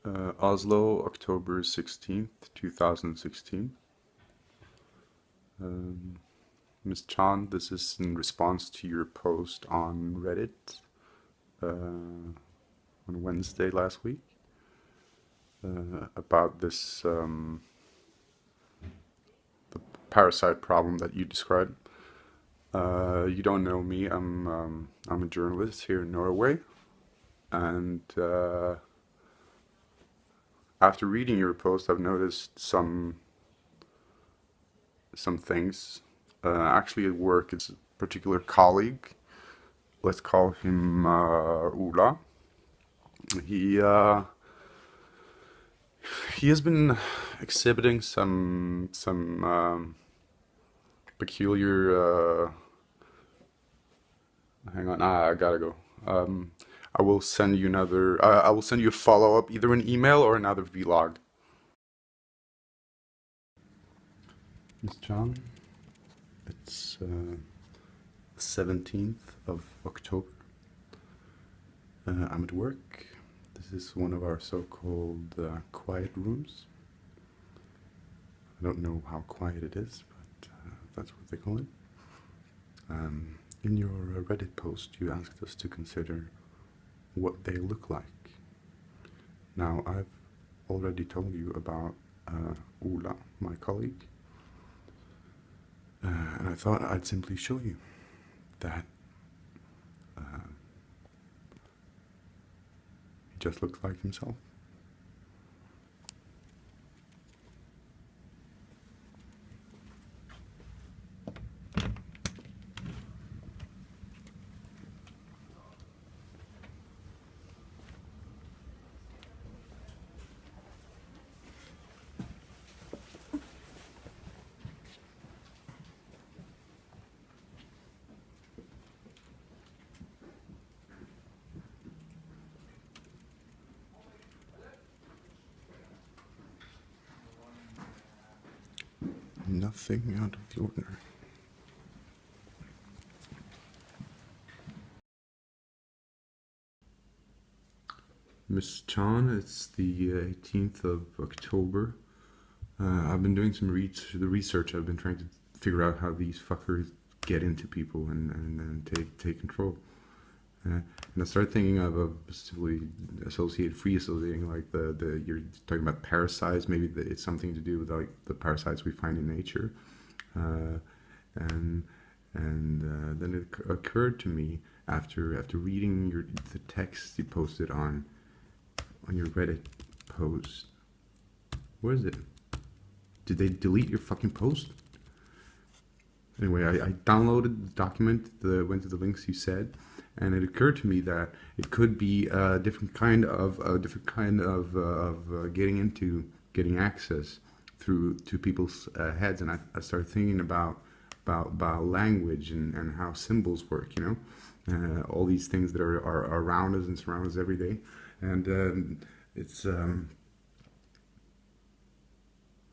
Oslo, October 16th, 2016. Ms. Chan, this is in response to your post on Reddit on Wednesday last week about this the parasite problem that you described. You don't know me. I'm a journalist here in Norway, and after reading your post, I've noticed some things. Actually, at work, it's a particular colleague. Let's call him Ola. He uh, he has been exhibiting some peculiar. Hang on, I gotta go. I will send you another. I will send you a follow up, either an email or another vlog. Miss John, it's the 17th of October. I'm at work. This is one of our so-called quiet rooms. I don't know how quiet it is, but that's what they call it. In your Reddit post, you asked us to consider what they look like. Now, I've already told you about Ola, my colleague, and I thought I'd simply show you that he just looks like himself. Nothing out of the ordinary. Miss Chan, it's the 18th of October. I've been doing some research. I've been trying to figure out how these fuckers get into people and take control. And I started thinking of free associating, like you're talking about parasites. Maybe it's something to do with like the parasites we find in nature. And then it occurred to me after reading the text you posted on your Reddit post. Where is it? Did they delete your fucking post? Anyway, I downloaded the document, went to the links you said, and it occurred to me that it could be a different kind of getting access to people's heads, and I started thinking about language and how symbols work. All these things that are around us and surround us every day, and it's. I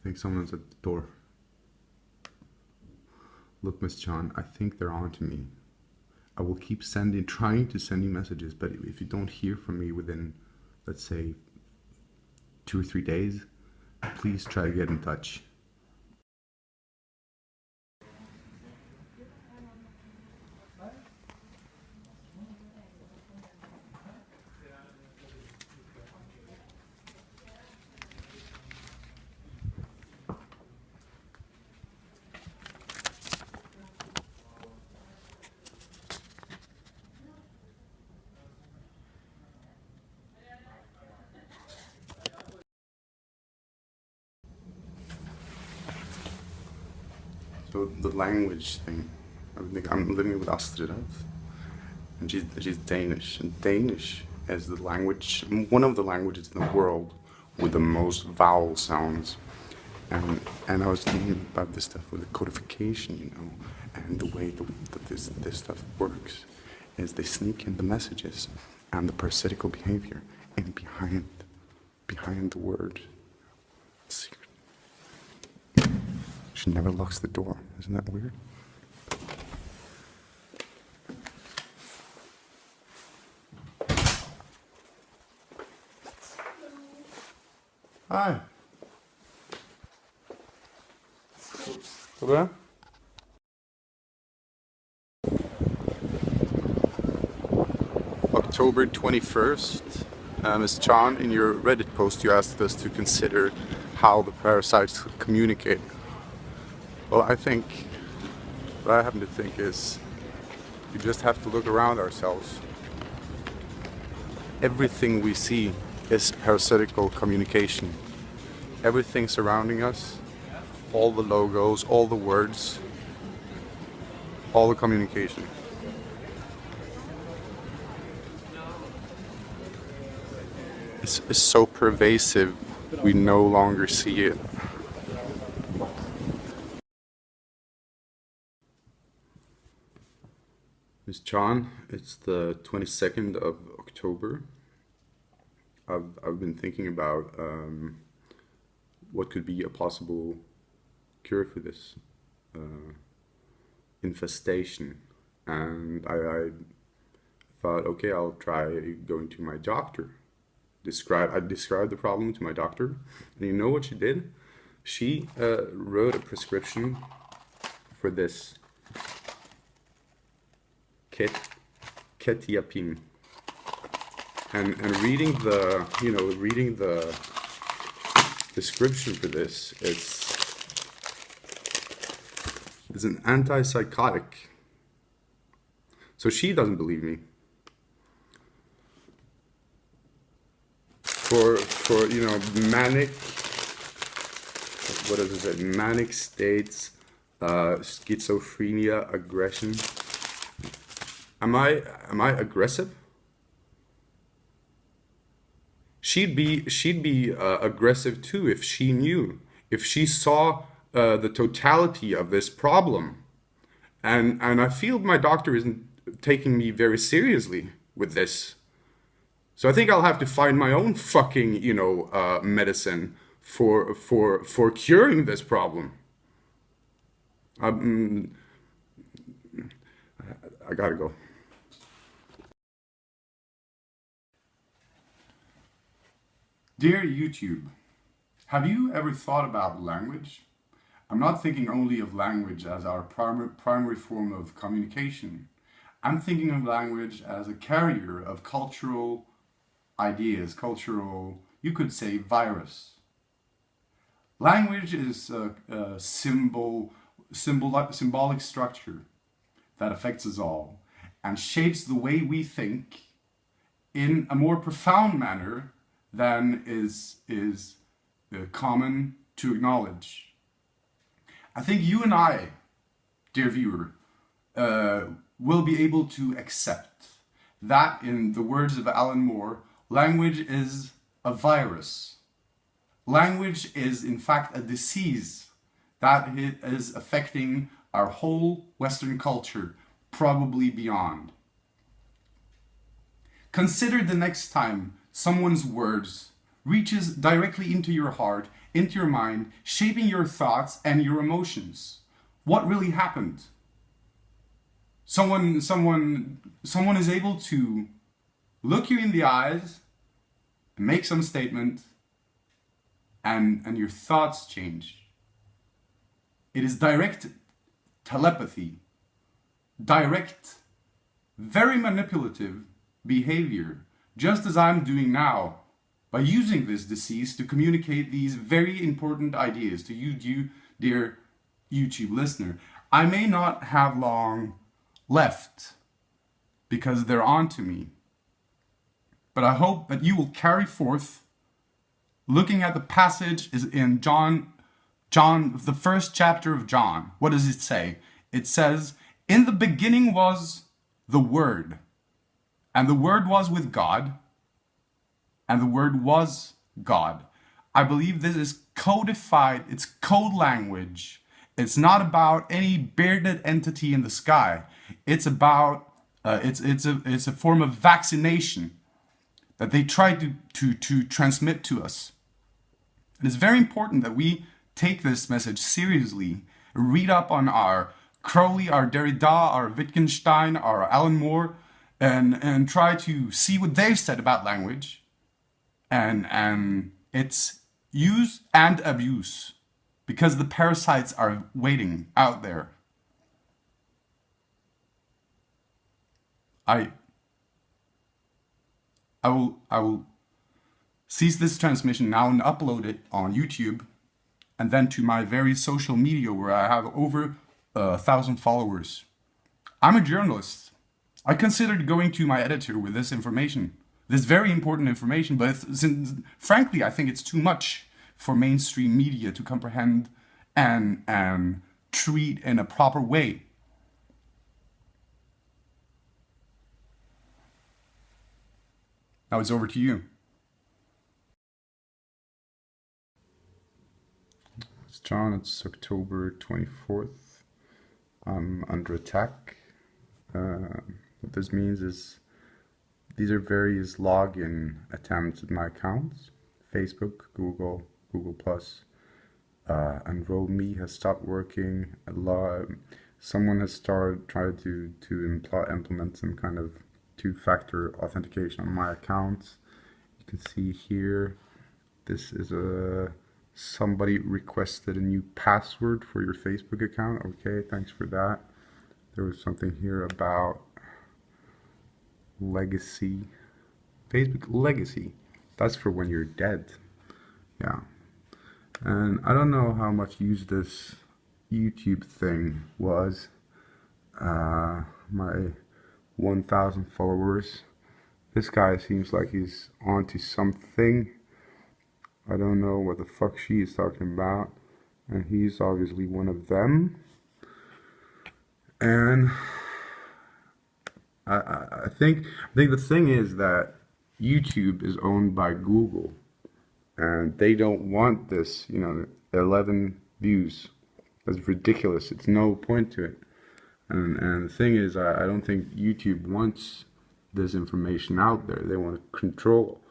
think someone's at the door. Look, Miss Chan, I think they're on to me. I will keep trying to send you messages, but if you don't hear from me within, let's say, 2 or 3 days, please try to get in touch. So the language thing, I'm living with Astrid, and she's Danish, and Danish is the language, one of the languages in the world with the most vowel sounds. And I was thinking about this stuff with the codification, and the way that this stuff works is they sneak in the messages and the parasitical behavior in behind the word. Secret. She never locks the door. Isn't that weird? Hi. Går det bra? October 21st. Ms. Chan, in your Reddit post you asked us to consider how the parasites communicate. Well, what I happen to think is you just have to look around ourselves. Everything we see is parasitical communication. Everything surrounding us, all the logos, all the words, all the communication. It's so pervasive, we no longer see it. Ms. Chan, it's the 22nd of October. I've been thinking about what could be a possible cure for this infestation, and I thought, okay, I'll try going to my doctor. I described the problem to my doctor, and you know what she did? She wrote a prescription for this ketiapine. And reading the description for this, it's an antipsychotic. So she doesn't believe me. For manic, what is it? Manic states, schizophrenia, aggression. Am I aggressive? She'd be aggressive too if she knew, if she saw the totality of this problem, and I feel my doctor isn't taking me very seriously with this. So I think I'll have to find my own fucking medicine for curing this problem. I gotta go. Dear YouTube, have you ever thought about language? I'm not thinking only of language as our primary form of communication. I'm thinking of language as a carrier of cultural ideas, you could say, virus. Language is a symbolic structure that affects us all and shapes the way we think in a more profound manner than is common to acknowledge. I think you and I, dear viewer, will be able to accept that, in the words of Alan Moore, language is a virus. Language is in fact a disease that is affecting our whole Western culture, probably beyond. Consider the next time someone's words reaches directly into your heart, into your mind, shaping your thoughts and your emotions. What really happened? Someone is able to look you in the eyes, make some statement, and your thoughts change. It is direct telepathy, direct, very manipulative behavior, just as I'm doing now, by using this disease to communicate these very important ideas to you, dear YouTube listener. I may not have long left because they're on to me, but I hope that you will carry forth, looking at the passage is in John, the first chapter of John. What does it say? It says, "In the beginning was the Word, and the Word was with God, and the Word was God." I believe this is codified, it's code language. It's not about any bearded entity in the sky. It's about, it's a form of vaccination that they try to transmit to us. It is very important that we take this message seriously, read up on our Crowley, our Derrida, our Wittgenstein, our Alan Moore, and try to see what they've said about language. And it's use and abuse, because the parasites are waiting out there. I will cease this transmission now and upload it on YouTube, and then to my various social media where I have over 1,000 followers. I'm a journalist. I considered going to my editor with this information, this very important information, but frankly, I think it's too much for mainstream media to comprehend and treat in a proper way. Now it's over to you. It's John, it's October 24th. I'm under attack. What this means is these are various login attempts at my accounts. Facebook, Google, Google+. Enroll Me has stopped working. Someone has tried to implement some kind of two-factor authentication on my accounts. You can see here, this is somebody requested a new password for your Facebook account. Okay, thanks for that. There was something here about legacy. Facebook legacy. That's for when you're dead. Yeah. And I don't know how much use this YouTube thing was. My 1,000 followers. This guy seems like he's onto something. I don't know what the fuck she is talking about. And he's obviously one of them. And I think the thing is that YouTube is owned by Google. And they don't want this, 11 views. That's ridiculous. It's no point to it. And the thing is, I don't think YouTube wants this information out there. They want to control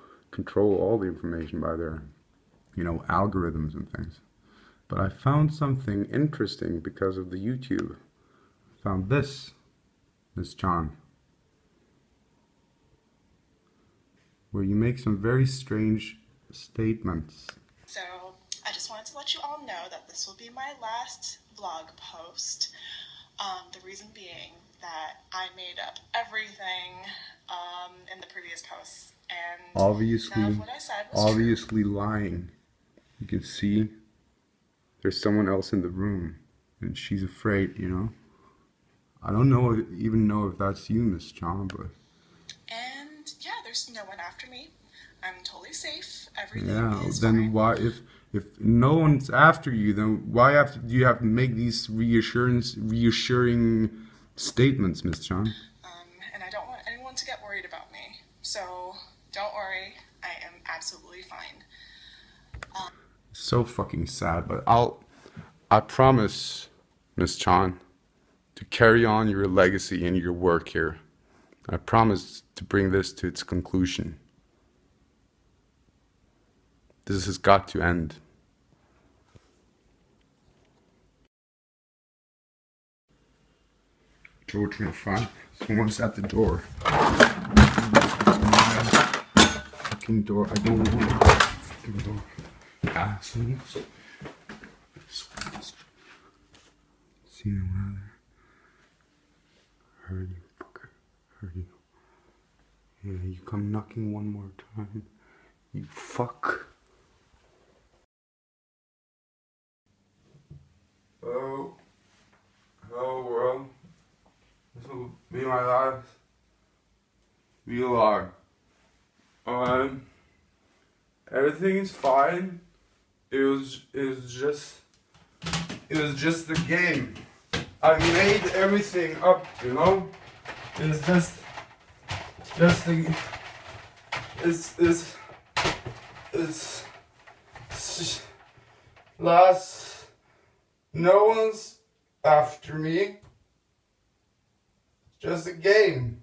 all the information by their, algorithms and things. But I found something interesting because of the YouTube. I found this, Miss John, where you make some very strange statements. So I just wanted to let you all know that this will be my last vlog post. The reason being that I made up everything in the previous posts, and obviously, none of what I said was obviously true. Lying. You can see there's someone else in the room, and she's afraid. I don't even know if that's you, Miss John, but. And yeah, there's no one after me. I'm totally safe. Everything is then fine. Why, if no one's after you, then why do you have to make these reassuring statements, Miss John? And I don't want anyone to get worried about me. So don't worry, I am absolutely fine. So fucking sad, but I promise, Miss John, to carry on your legacy and your work here. I promise to bring this to its conclusion. This has got to end. George, you're fine. Someone's at the door. Fucking door. I don't want the fucking door. Assholes. See no one out there. Heard you, fucker. Heard you. Yeah, you come knocking one more time. You fuck. Hello world. This will be my last vlog. Everything is fine. It was just a game. I made everything up, It's just last. No one's after me. Just a game.